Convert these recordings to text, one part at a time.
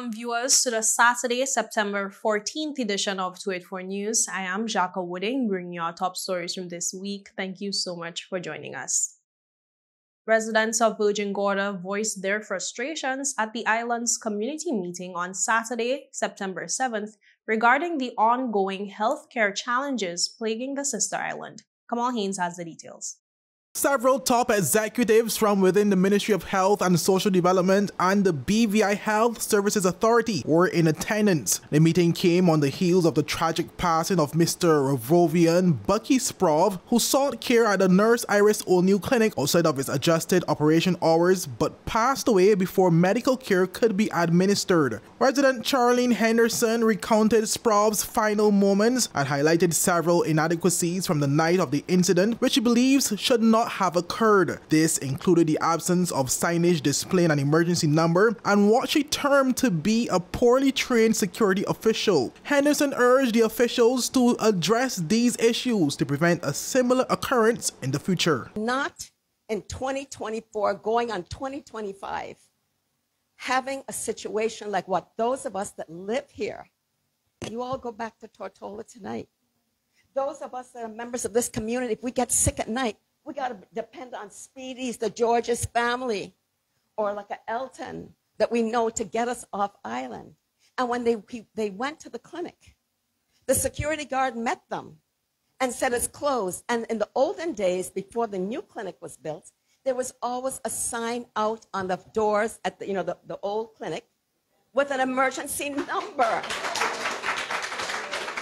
Welcome, viewers, to the Saturday, September 14th edition of 284 News. I am Jacques Wooding, bringing you our top stories from this week. Thank you so much for joining us. Residents of Virgin Gorda voiced their frustrations at the island's community meeting on Saturday, September 7th, regarding the ongoing healthcare challenges plaguing the sister island. Kamal Haynes has the details. Several top executives from within the Ministry of Health and Social Development and the BVI Health Services Authority were in attendance. The meeting came on the heels of the tragic passing of Mr. Revovian Bucky Sprov, who sought care at the Nurse Iris O'Neill Clinic outside of his adjusted operation hours but passed away before medical care could be administered. Resident Charlene Henderson recounted Sprov's final moments and highlighted several inadequacies from the night of the incident, which she believes should not have occurred. This included the absence of signage displaying an emergency number and what she termed to be a poorly trained security official. Henderson urged the officials to address these issues to prevent a similar occurrence in the future. Not in 2024, going on 2025, having a situation like what those of us that live here, you all go back to Tortola tonight. Those of us that are members of this community, if we get sick at night, we got to depend on Speedy's, the George's family, or like a Elton that we know to get us off island. And when they went to the clinic, the security guard met them and said it's closed. And in the olden days, before the new clinic was built, there was always a sign out on the doors at the old clinic with an emergency number.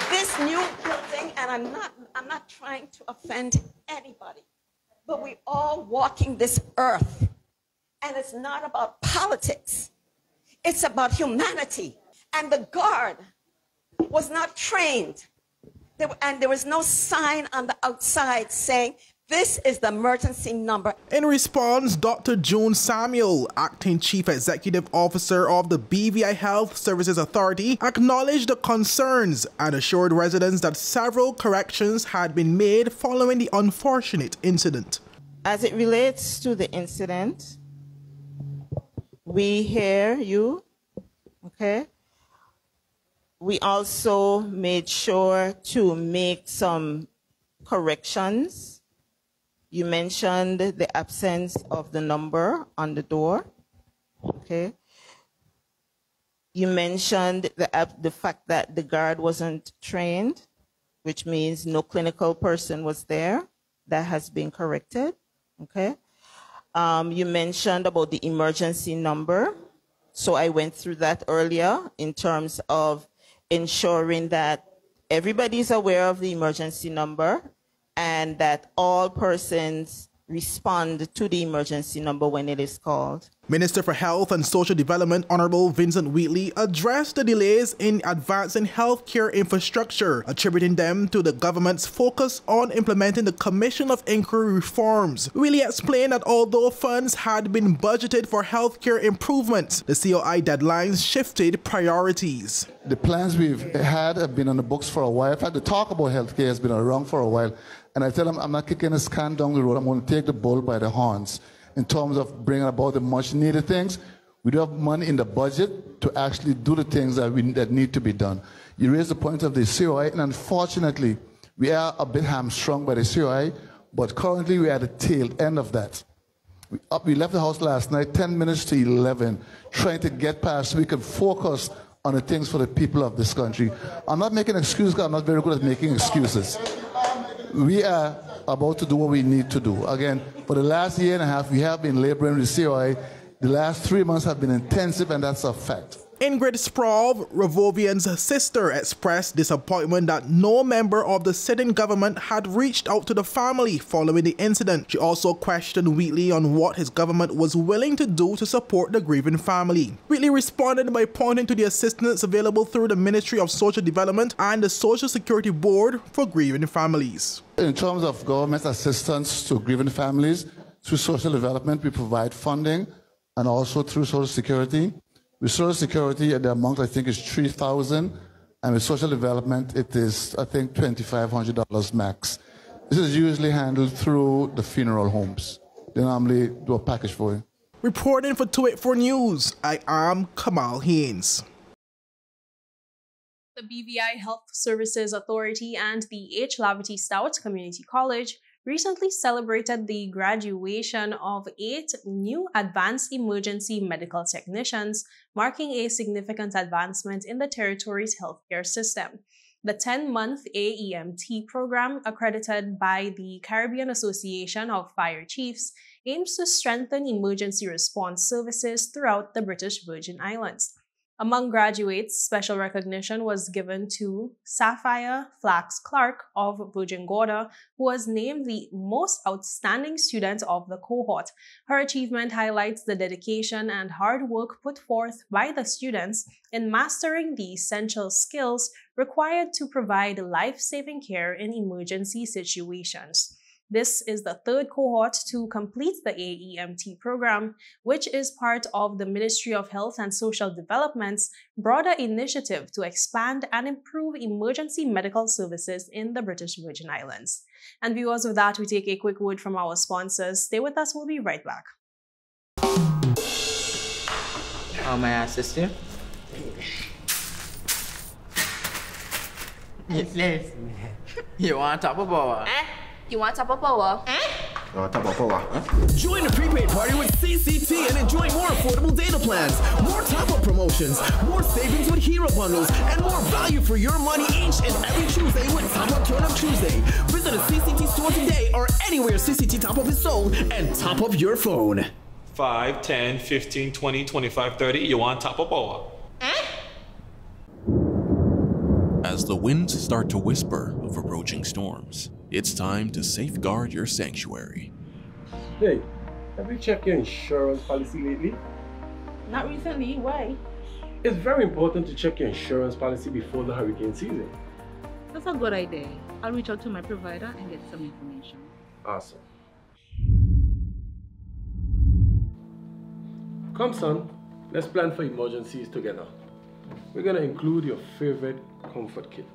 This new building, and I'm not trying to offend anybody, but we're all walking this earth, and it's not about politics. It's about humanity. And the guard was not trained. And there was no sign on the outside saying, this is the emergency number. In response, Dr. June Samuel, Acting Chief Executive Officer of the BVI Health Services Authority, acknowledged the concerns and assured residents that several corrections had been made following the unfortunate incident. As it relates to the incident, we hear you, okay? We also made sure to make some corrections. You mentioned the absence of the number on the door, okay? You mentioned the fact that the guard wasn't trained, which means no clinical person was there. That has been corrected, okay? You mentioned about the emergency number. So I went through that earlier in terms of ensuring that everybody's aware of the emergency number and that all persons respond to the emergency number when it is called. Minister for Health and Social Development Honorable Vincent Wheatley addressed the delays in advancing healthcare infrastructure, attributing them to the government's focus on implementing the Commission of Inquiry reforms. Wheatley explained that although funds had been budgeted for healthcare improvements, the COI deadlines shifted priorities. The plans we've had have been on the books for a while. In fact, the talk about healthcare has been around for a while. And I tell them I'm not kicking a can down the road. I'm going to take the bull by the horns in terms of bringing about the much needed things. We do have money in the budget to actually do the things that need to be done. You raise the point of the COI, and unfortunately, we are a bit hamstrung by the COI, but currently we are at the tail end of that. We left the house last night, 10 minutes to 11, trying to get past so we can focus on the things for the people of this country. I'm not making excuses because I'm not very good at making excuses. We are about to do what we need to do. Again, for the last year and a half, we have been laboring with the COI. The last 3 months have been intensive, and that's a fact. Ingrid Sprov, Revovian's sister, expressed disappointment that no member of the sitting government had reached out to the family following the incident. She also questioned Wheatley on what his government was willing to do to support the grieving family. Wheatley responded by pointing to the assistance available through the Ministry of Social Development and the Social Security Board for grieving families. In terms of government assistance to grieving families, through social development, we provide funding, and also through Social Security. With Social Security, the amount I think is $3,000, and with social development, it is, I think, $2,500 max. This is usually handled through the funeral homes. They normally do a package for you. Reporting for 284 News, I am Kamal Haynes. The BVI Health Services Authority and the H. Lavity Stout Community College recently celebrated the graduation of 8 new advanced emergency medical technicians, marking a significant advancement in the territory's healthcare system. The 10-month AEMT program, accredited by the Caribbean Association of Fire Chiefs, aims to strengthen emergency response services throughout the British Virgin Islands. Among graduates, special recognition was given to Sapphire Flax Clark of Virgin Gorda, who was named the most outstanding student of the cohort. Her achievement highlights the dedication and hard work put forth by the students in mastering the essential skills required to provide life-saving care in emergency situations. This is the 3rd cohort to complete the AEMT program, which is part of the Ministry of Health and Social Development's broader initiative to expand and improve emergency medical services in the British Virgin Islands. And viewers, with that, we take a quick word from our sponsors. Stay with us, we'll be right back. How may I assist you? Yes. You want top of power? You want top of power? Join the prepaid party with CCT and enjoy more affordable data plans, more top-up promotions, more savings with hero bundles, and more value for your money each and every Tuesday with Top Up Turn Up Tuesday. Visit a CCT store today or anywhere CCT Top Up is sold and top up your phone. 5, 10, 15, 20, 25, 30. You want top of power? As the winds start to whisper of approaching storms, it's time to safeguard your sanctuary. Hey, have you checked your insurance policy lately? Not recently, why? It's very important to check your insurance policy before the hurricane season. That's a good idea. I'll reach out to my provider and get some information. Awesome. Come son, let's plan for emergencies together. We're gonna include your favorite comfort kit.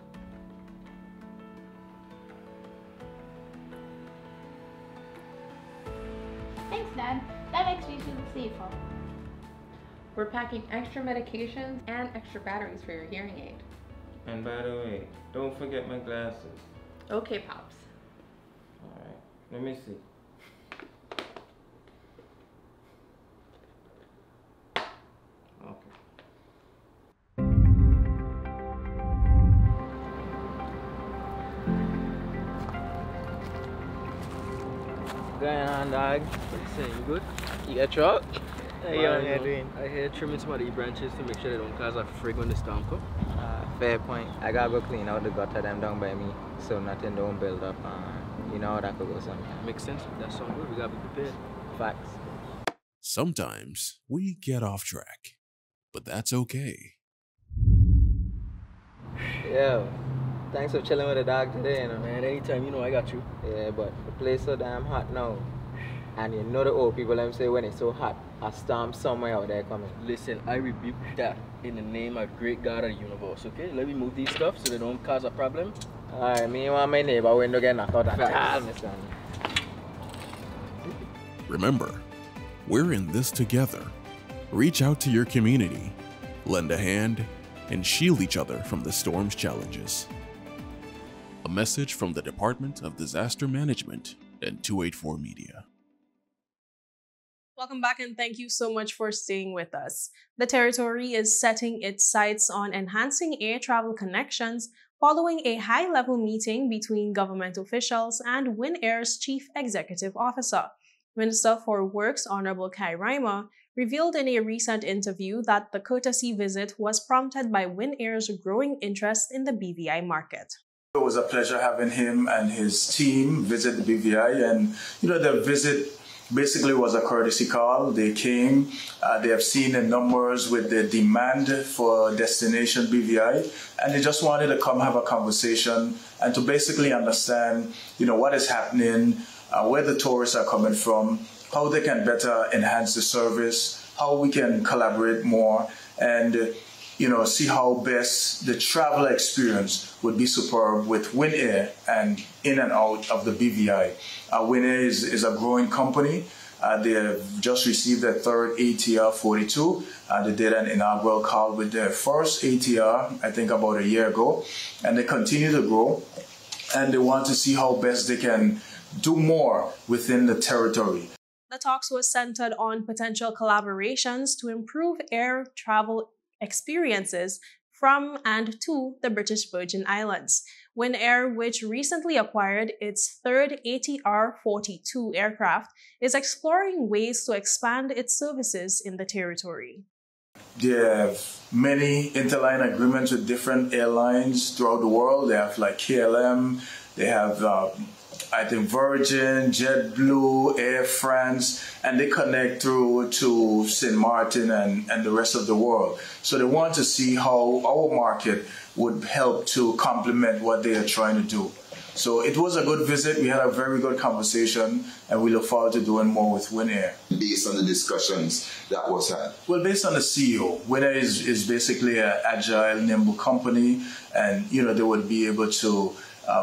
Thanks, Dad. That makes me feel safer. We're packing extra medications and extra batteries for your hearing aid. And by the way, don't forget my glasses. Okay, Pops. Alright, let me see. Okay. Going on, dog? What you saying? You good? You got truck? How you on here doing? I hear trimming some of the branches to make sure they don't cause a frig when the storm come. Fair point. I gotta go clean out the gutter them down by me so nothing don't build up. You know how that could go sometime. Makes sense. That sounds good. We gotta be prepared. Facts. Sometimes we get off track, but that's okay. Yo, thanks for chilling with the dog today, you know. Man, anytime, you know I got you. Yeah, but the place so damn hot now. And you know the old people them say when it's so hot, a storm somewhere out there coming. Listen, I rebuke that in the name of great God of the universe, okay? Let me move these stuff so they don't cause a problem. Alright, me want my neighbor window get knocked out at all, Mr. Remember, we're in this together. Reach out to your community, lend a hand, and shield each other from the storm's challenges. A message from the Department of Disaster Management and 284 Media. Welcome back and thank you so much for staying with us. The territory is setting its sights on enhancing air travel connections following a high-level meeting between government officials and WINAIR's Chief Executive Officer. Minister for Works Honorable Kai Reimer revealed in a recent interview that the courtesy visit was prompted by WINAIR's growing interest in the BVI market. It was a pleasure having him and his team visit the BVI, and the visit basically was a courtesy call. They came, they have seen the numbers with the demand for destination BVI, and they just wanted to come have a conversation and to basically understand, what is happening, where the tourists are coming from, how they can better enhance the service, how we can collaborate more, and see how best the travel experience would be superb with WINAIR and in and out of the BVI. WINAIR is a growing company. They have just received their third ATR 42. They did an inaugural call with their first ATR, I think about a year ago, and they continue to grow, and they want to see how best they can do more within the territory. The talks were centered on potential collaborations to improve air travel experiences from and to the British Virgin Islands. WINAIR, which recently acquired its third ATR-42 aircraft, is exploring ways to expand its services in the territory. They have many interline agreements with different airlines throughout the world. They have like KLM, they have I think Virgin, JetBlue, Air France, and they connect through to St. Martin and the rest of the world. So they want to see how our market would help to complement what they are trying to do. So it was a good visit. We had a very good conversation, and we look forward to doing more with WINAIR. Based on the discussions that was had? Well, based on the CEO, WINAIR is basically an agile, nimble company, and they would be able to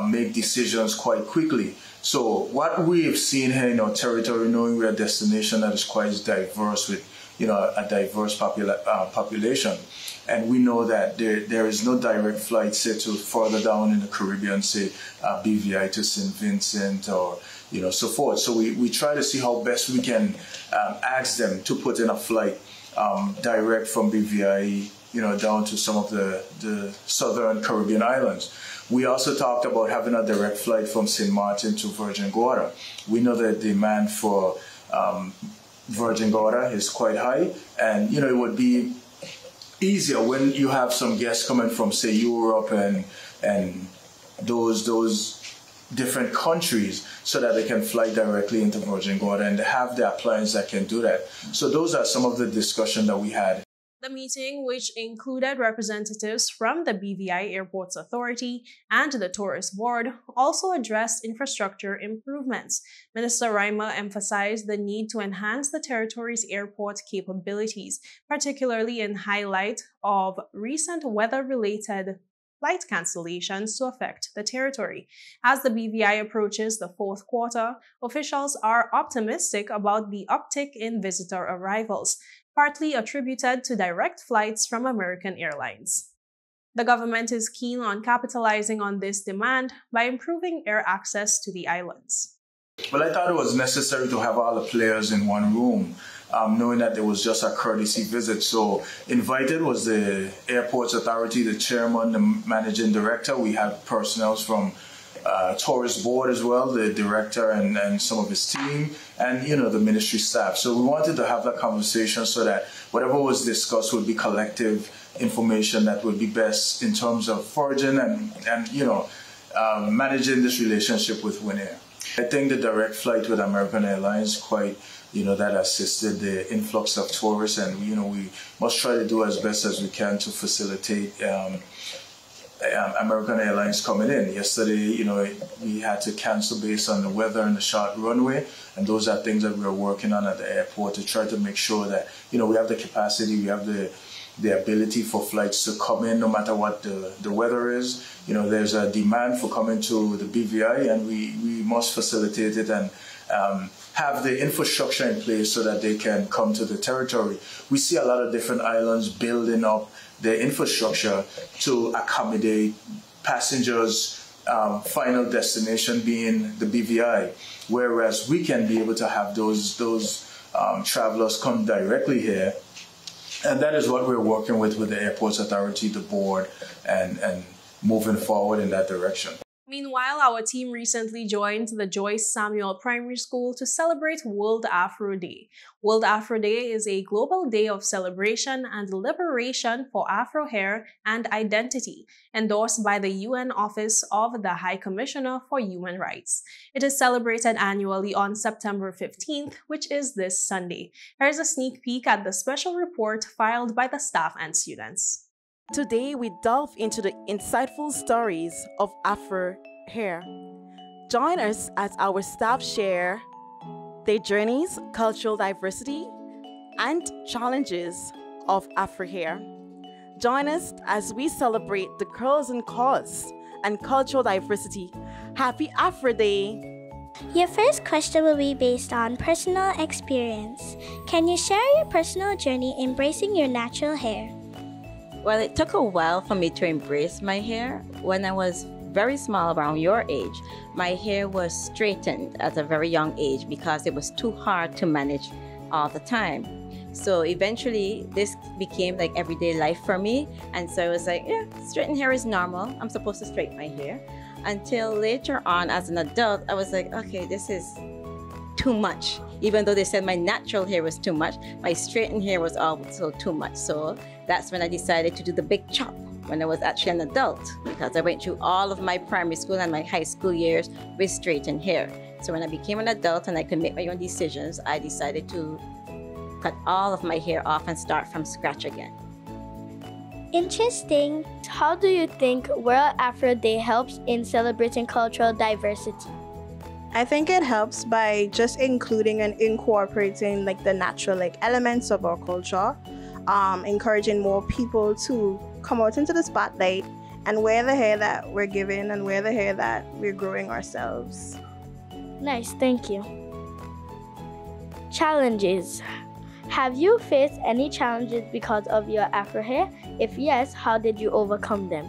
make decisions quite quickly. So what we've seen here in our territory, knowing we're a destination that is quite diverse with a diverse population, and we know that there is no direct flight, say, to further down in the Caribbean, say BVI to St. Vincent or so forth. So we try to see how best we can ask them to put in a flight direct from BVI down to some of the southern Caribbean islands. We also talked about having a direct flight from St. Martin to Virgin Gorda. We know that the demand for Virgin Gorda is quite high, and it would be easier when you have some guests coming from, say, Europe and those different countries, so that they can fly directly into Virgin Gorda, and they have the appliance that can do that. So those are some of the discussion that we had. The meeting, which included representatives from the BVI Airports Authority and the Tourist Board, also addressed infrastructure improvements. Minister Reimer emphasized the need to enhance the territory's airport capabilities, particularly in highlight of recent weather-related flight cancellations to affect the territory. As the BVI approaches the fourth quarter, officials are optimistic about the uptick in visitor arrivals, partly attributed to direct flights from American Airlines. The government is keen on capitalizing on this demand by improving air access to the islands. Well, I thought it was necessary to have all the players in one room, knowing that there was just a courtesy visit. So invited was the Airports Authority, the chairman, the managing director. We had personnel from Tourist Board as well, the director and some of his team, and the ministry staff. So we wanted to have that conversation so that whatever was discussed would be collective information that would be best in terms of foraging and managing this relationship with WINAIR. I think the direct flight with American Airlines quite that assisted the influx of tourists, and we must try to do as best as we can to facilitate American Airlines coming in. Yesterday, we had to cancel based on the weather and the short runway, and those are things that we're working on at the airport to try to make sure that we have the capacity, we have the ability for flights to come in no matter what the weather is. There's a demand for coming to the BVI, and we must facilitate it and have the infrastructure in place so that they can come to the territory. We see a lot of different islands building up their infrastructure to accommodate passengers' final destination being the BVI, whereas we can be able to have those travelers come directly here. And that is what we're working with the Airports Authority, the board, and moving forward in that direction. Meanwhile, our team recently joined the JOYCE Samuel Primary School to celebrate World Afro Day. World Afro Day is a global day of celebration and liberation for Afro hair and identity, endorsed by the UN Office of the High Commissioner for Human Rights. It is celebrated annually on September 15th, which is this Sunday. Here's a sneak peek at the special report filed by the staff and students. Today, we delve into the insightful stories of Afro hair. Join us as our staff share their journeys, cultural diversity, and challenges of Afro hair. Join us as we celebrate the curls and cause and cultural diversity. Happy Afro Day! Your first question will be based on personal experience. Can you share your personal journey embracing your natural hair? Well, it took a while for me to embrace my hair. When I was very small, around your age, my hair was straightened at a very young age because it was too hard to manage all the time. So eventually this became like everyday life for me. And so I was like, yeah, straightened hair is normal. I'm supposed to straighten my hair. Until later on as an adult, I was like, okay, this is too much. Even though they said my natural hair was too much, my straightened hair was also too much. So that's when I decided to do the big chop when I was actually an adult, because I went through all of my primary school and my high school years with straightened hair. So when I became an adult and I could make my own decisions, I decided to cut all of my hair off and start from scratch again. Interesting. How do you think World Afro Day helps in celebrating cultural diversity? I think it helps by just including and incorporating like the natural elements of our culture, encouraging more people to come out into the spotlight and wear the hair that we're given and wear the hair that we're growing ourselves. Nice, thank you. Challenges. Have you faced any challenges because of your Afro hair? If yes, how did you overcome them?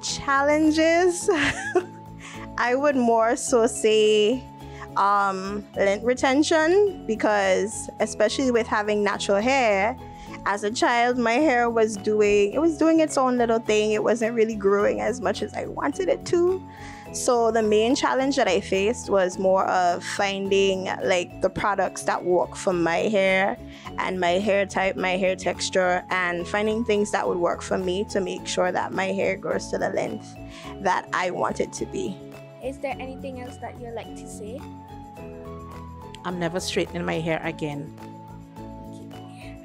Challenges? I would more so say length retention, because especially with having natural hair, as a child, my hair was doing its own little thing. It wasn't really growing as much as I wanted it to. So the main challenge that I faced was more of finding the products that work for my hair and my hair type, my hair texture, and finding things that would work for me to make sure that my hair grows to the length that I want it to be. Is there anything else that you'd like to say? I'm never straightening my hair again.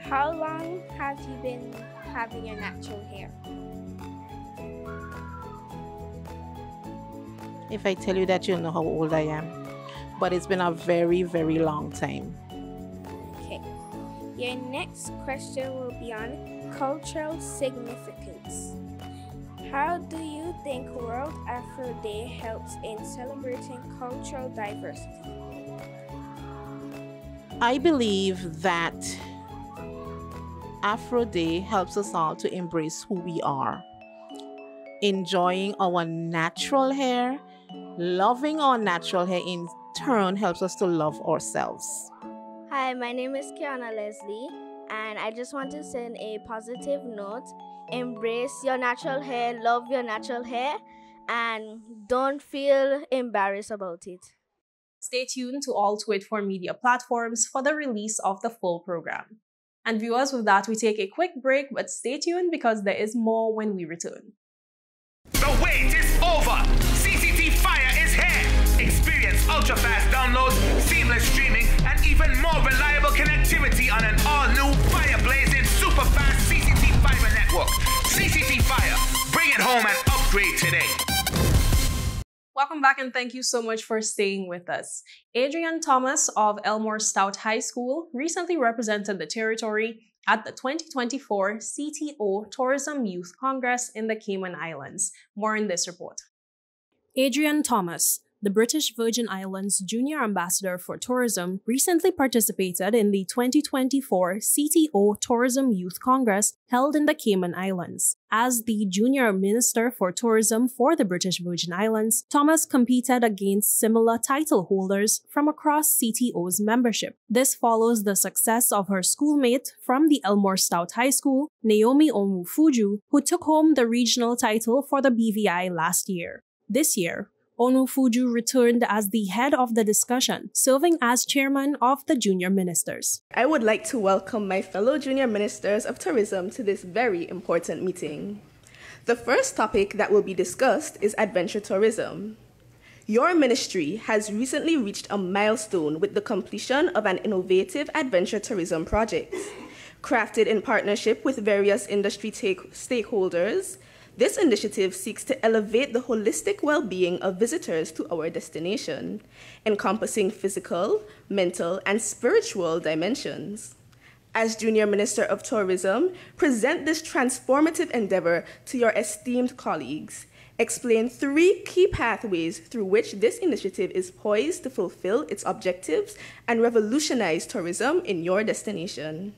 How long have you been having your natural hair? If I tell you that, you'll know how old I am. But it's been a very, very long time. Okay. Your next question will be on cultural significance. How do you think World Afro Day helps in celebrating cultural diversity? I believe that Afro Day helps us all to embrace who we are. Enjoying our natural hair, loving our natural hair in turn helps us to love ourselves. Hi, my name is Kiana Leslie, and I just want to send a positive note. Embrace your natural hair, love your natural hair, and don't feel embarrassed about it. Stay tuned to all Twitter media platforms for the release of the full program. And viewers, with that, we take a quick break, but stay tuned because there is more when we return. The wait is over! CCT Fire is here! Experience ultra-fast downloads, seamless streaming, and even more reliable connectivity on an all-new fire-blazing super-fast CCT Fiber network. CCT Fire, bring it home and upgrade today. Welcome back and thank you so much for staying with us. Adrian Thomas of Elmore Stout High School recently represented the territory at the 2024 CTO Tourism Youth Congress in the Cayman Islands. More in this report. Adrian Thomas, the British Virgin Islands Junior Ambassador for Tourism, recently participated in the 2024 CTO Tourism Youth Congress held in the Cayman Islands. As the Junior Minister for Tourism for the British Virgin Islands, Thomas competed against similar title holders from across CTO's membership. This follows the success of her schoolmate from the Elmore Stout High School, Naomi Onwufuju, who took home the regional title for the BVI last year. This year, Onwufuju returned as the head of the discussion, serving as chairman of the junior ministers. I would like to welcome my fellow junior ministers of tourism to this very important meeting. The first topic that will be discussed is adventure tourism. Your ministry has recently reached a milestone with the completion of an innovative adventure tourism project. Crafted in partnership with various industry stakeholders, this initiative seeks to elevate the holistic well-being of visitors to our destination, encompassing physical, mental, and spiritual dimensions. As Junior Minister of Tourism, present this transformative endeavor to your esteemed colleagues, Explain 3 key pathways through which this initiative is poised to fulfill its objectives and revolutionize tourism in your destination.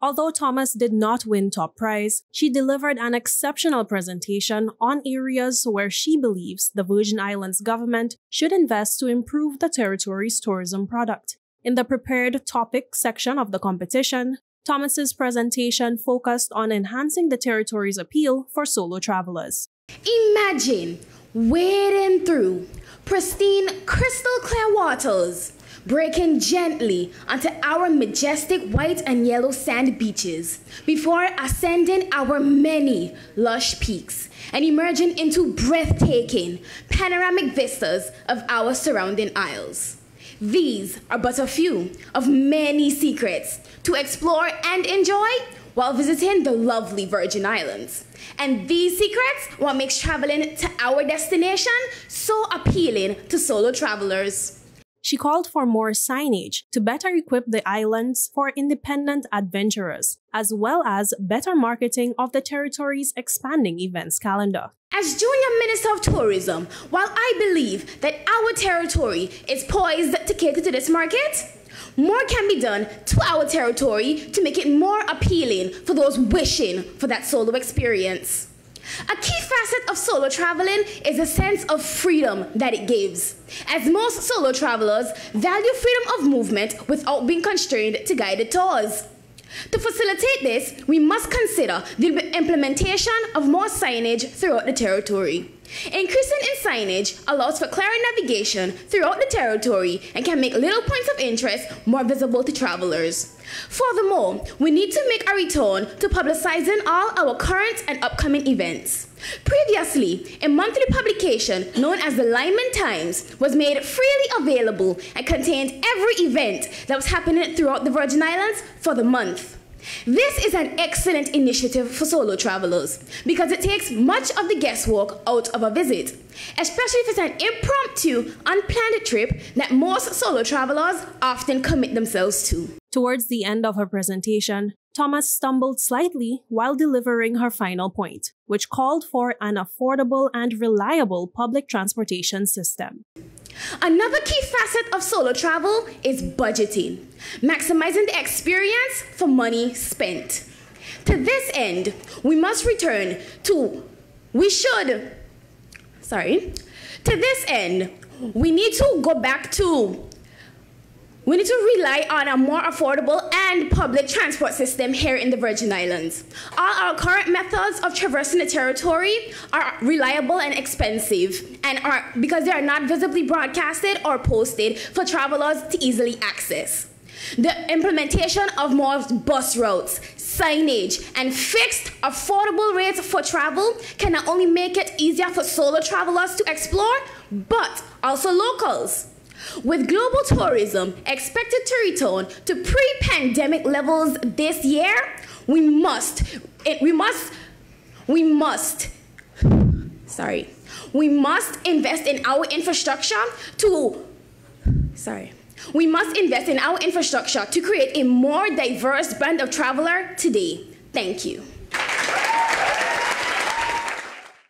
Although Thomas did not win top prize, she delivered an exceptional presentation on areas where she believes the Virgin Islands government should invest to improve the territory's tourism product. In the prepared topic section of the competition, Thomas's presentation focused on enhancing the territory's appeal for solo travelers. Imagine wading through pristine, crystal clear waters, breaking gently onto our majestic white and yellow sand beaches before ascending our many lush peaks and emerging into breathtaking panoramic vistas of our surrounding isles. These are but a few of many secrets to explore and enjoy while visiting the lovely Virgin Islands. And these secrets what makes traveling to our destination so appealing to solo travelers. She called for more signage to better equip the islands for independent adventurers, as well as better marketing of the territory's expanding events calendar. As Junior Minister of Tourism, while I believe that our territory is poised to cater to this market, more can be done to our territory to make it more appealing for those wishing for that solo experience. A key facet of solo traveling is the sense of freedom that it gives, as most solo travelers value freedom of movement without being constrained to guided tours. To facilitate this, we must consider the implementation of more signage throughout the territory. Increasing in signage allows for clearer navigation throughout the territory and can make little points of interest more visible to travelers. Furthermore, we need to make a return to publicizing all our current and upcoming events. Previously, a monthly publication known as the Lyman Times was made freely available and contained every event that was happening throughout the Virgin Islands for the month. This is an excellent initiative for solo travelers because it takes much of the guesswork out of a visit, especially if it's an impromptu, unplanned trip that most solo travelers often commit themselves to. Towards the end of her presentation, Thomas stumbled slightly while delivering her final point, which called for an affordable and reliable public transportation system. Another key facet of solo travel is budgeting, maximizing the experience for money spent. To this end, we must return to, we need to rely on a more affordable and public transport system here in the Virgin Islands. All our current methods of traversing the territory are reliable and expensive, because they are not visibly broadcasted or posted for travelers to easily access. The implementation of more bus routes, signage, and fixed affordable rates for travel can not only make it easier for solo travelers to explore, but also locals. With global tourism expected to return to pre-pandemic levels this year, we must invest in our infrastructure to create a more diverse band of traveler today. Thank you.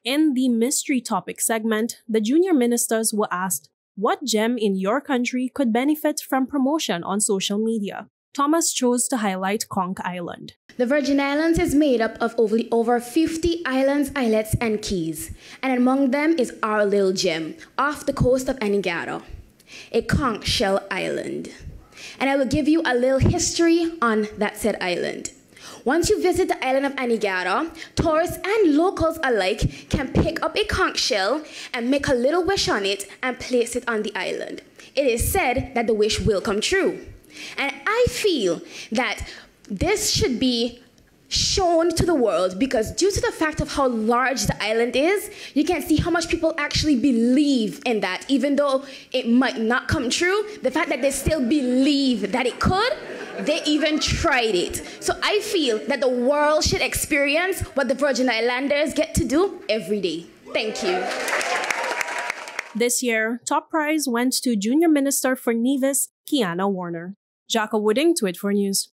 In the mystery topic segment, the junior ministers were asked what gem in your country could benefit from promotion on social media. Thomas chose to highlight Conch Island. The Virgin Islands is made up of over 50 islands, islets, and keys, and among them is our little gem off the coast of Anegada, a conch shell island. And I will give you a little history on that said island. Once you visit the island of Anegada, tourists and locals alike can pick up a conch shell and make a little wish on it and place it on the island. It is said that the wish will come true. And I feel that this should be shown to the world because due to the fact of how large the island is, you can see how much people actually believe in that. Even though it might not come true, the fact that they still believe that it could, they even tried it. So I feel that the world should experience what the Virgin Islanders get to do every day. Thank you. This year, top prize went to Junior Minister for NEVIS, Kiana Warner. Jaka Wooding, Tweet4 News.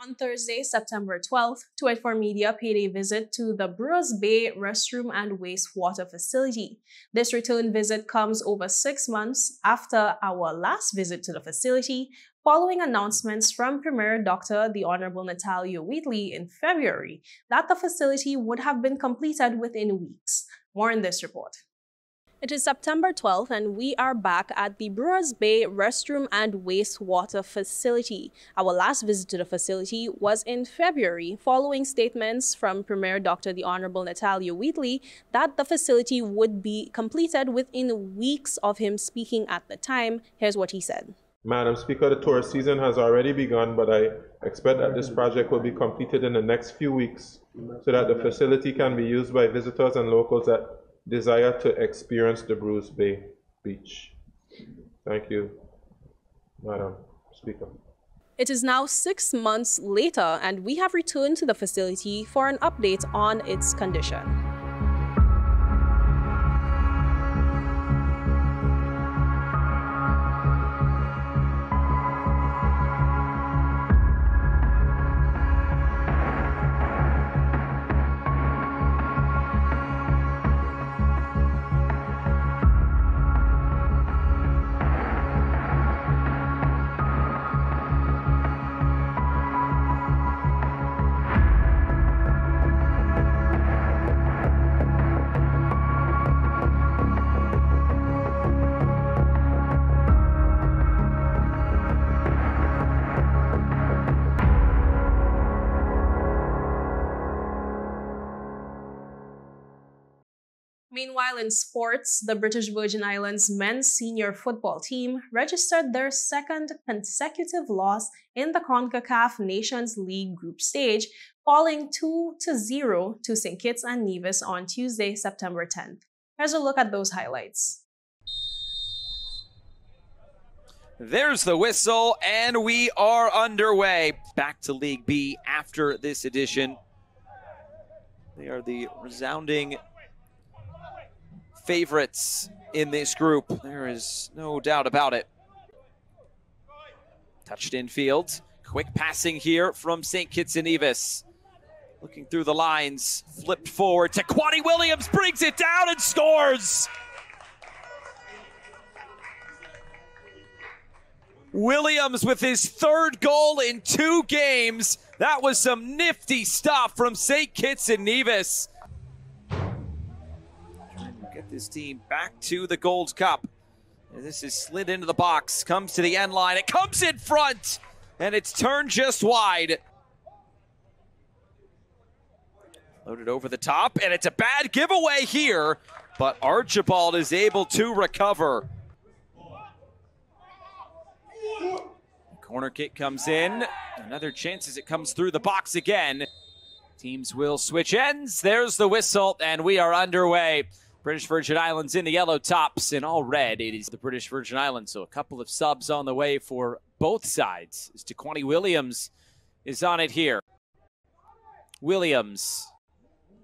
On Thursday, September 12th, 284 Media paid a visit to the Brewers Bay restroom and wastewater facility. This return visit comes over 6 months after our last visit to the facility, following announcements from Premier Dr. the Honorable Natalia Wheatley in February that the facility would have been completed within weeks. More in this report. It is September 12th and we are back at the Brewers Bay restroom and wastewater facility. Our last visit to the facility was in February, following statements from Premier Dr. the Honorable Natalia Wheatley that the facility would be completed within weeks of him speaking at the time. Here's what he said. Madam Speaker, the tourist season has already begun, but I expect that this project will be completed in the next few weeks so that the facility can be used by visitors and locals that desire to experience the Brewers Bay beach. Thank you, Madam Speaker. It is now 6 months later and we have returned to the facility for an update on its condition. Meanwhile, in sports, the British Virgin Islands men's senior football team registered their second consecutive loss in the CONCACAF Nations League group stage, falling 2-0 to St. Kitts and Nevis on Tuesday, September 10th. Here's a look at those highlights. There's the whistle, and we are underway. Back to League B after this edition. They are the resounding favorites in this group. There is no doubt about it. Touched in field. Quick passing here from St. Kitts and Nevis. Looking through the lines, flipped forward to Kwani Williams, brings it down and scores! Williams with his third goal in 2 games. That was some nifty stuff from St. Kitts and Nevis. Get this team back to the Gold Cup. And this is slid into the box, comes to the end line, it comes in front, and it's turned just wide. Loaded over the top, and it's a bad giveaway here, but Archibald is able to recover. Corner kick comes in, another chance as it comes through the box again. Teams will switch ends, there's the whistle, and we are underway. British Virgin Islands in the yellow tops, and all red, it is the British Virgin Islands. So a couple of subs on the way for both sides. As Kwani Williams is on it here. Williams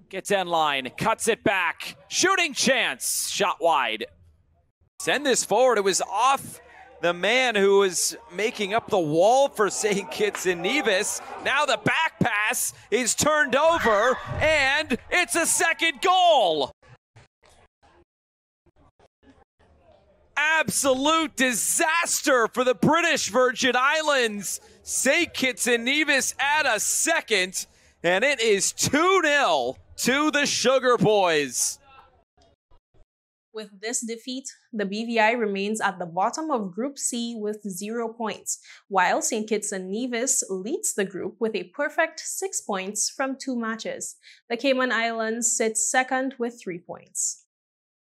gets end line, cuts it back, shooting chance, shot wide. Send this forward, it was off the man who was making up the wall for St. Kitts and Nevis. Now the back pass is turned over, and it's a second goal. Absolute disaster for the British Virgin Islands. St. Kitts and Nevis add a second, and it is 2-0 to the Sugar Boys. With this defeat, the BVI remains at the bottom of Group C with 0 points, while St. Kitts and Nevis leads the group with a perfect 6 points from 2 matches. The Cayman Islands sits second with 3 points.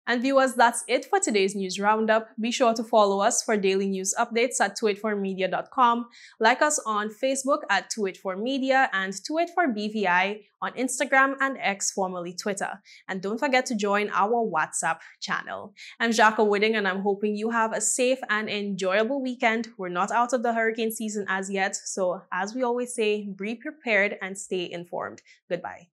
And viewers, that's it for today's news roundup. Be sure to follow us for daily news updates at 284media.com. Like us on Facebook at 284media and 284BVI on Instagram and X, formerly Twitter. And don't forget to join our WhatsApp channel. I'm Jacka Wooding, and I'm hoping you have a safe and enjoyable weekend. We're not out of the hurricane season as yet, so as we always say, be prepared and stay informed. Goodbye.